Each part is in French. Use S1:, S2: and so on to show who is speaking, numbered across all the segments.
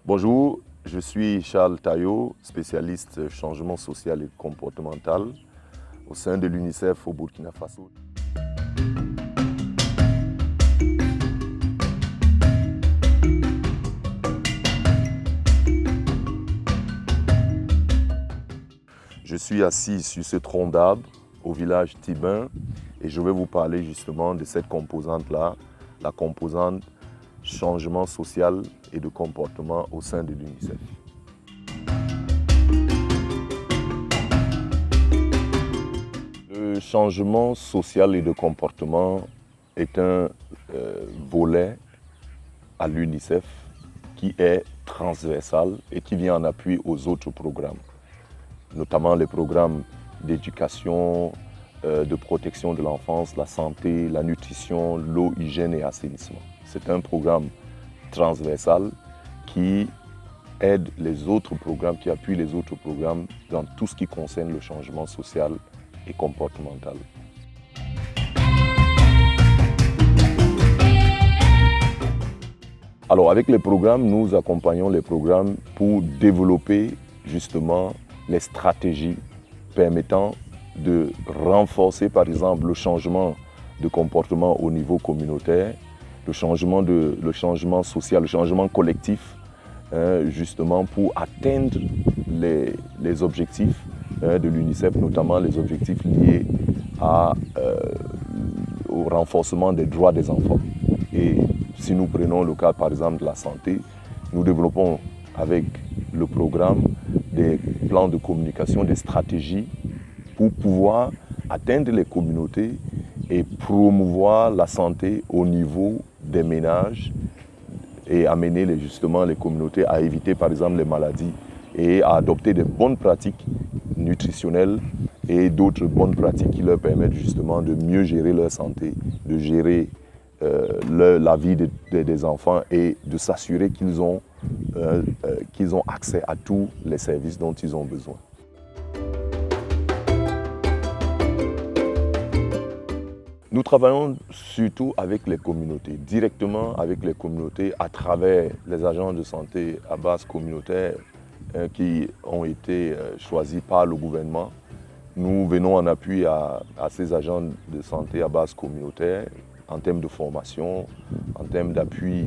S1: Bonjour, je suis Charles Taillot, spécialiste changement social et comportemental au sein de l'UNICEF au Burkina Faso. Je suis assis sur ce tronc d'arbre au village Tibin et je vais vous parler justement de cette composante-là, la composante changement social et de comportement au sein de l'UNICEF. Le changement social et de comportement est un volet à l'UNICEF qui est transversal et qui vient en appui aux autres programmes, notamment les programmes d'éducation, de protection de l'enfance, la santé, la nutrition, l'eau, hygiène et assainissement. C'est un programme transversal qui aide les autres programmes, qui appuie les autres programmes dans tout ce qui concerne le changement social et comportemental. Alors avec les programmes, nous accompagnons les programmes pour développer justement les stratégies permettant de renforcer par exemple le changement de comportement au niveau communautaire, le changement social, le changement collectif, justement pour atteindre les objectifs de l'UNICEF, notamment les objectifs liés au renforcement des droits des enfants. Et si nous prenons le cas par exemple de la santé, nous développons avec le programme des plans de communication, des stratégies pour pouvoir atteindre les communautés et promouvoir la santé au niveau des ménages et amener justement les communautés à éviter par exemple les maladies et à adopter des bonnes pratiques nutritionnelles et d'autres bonnes pratiques qui leur permettent justement de mieux gérer leur santé, de gérer la vie des enfants et de s'assurer qu'ils ont accès à tous les services dont ils ont besoin. Nous travaillons surtout avec les communautés, directement avec les communautés à travers les agents de santé à base communautaire qui ont été choisis par le gouvernement. Nous venons en appui à ces agents de santé à base communautaire en termes de formation, en termes d'appui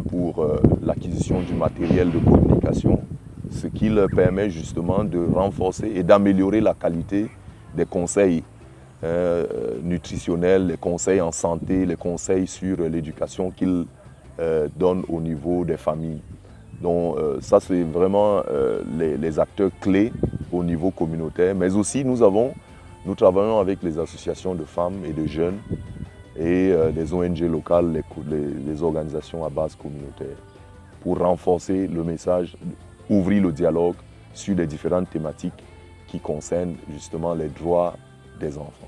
S1: pour l'acquisition du matériel de communication, ce qui leur permet justement de renforcer et d'améliorer la qualité des conseils nutritionnels, les conseils en santé, les conseils sur l'éducation qu'ils donnent au niveau des familles. Donc ça c'est vraiment les acteurs clés au niveau communautaire, mais aussi nous travaillons avec les associations de femmes et de jeunes et les ONG locales, les organisations à base communautaire pour renforcer le message, ouvrir le dialogue sur les différentes thématiques qui concernent justement les droits des enfants.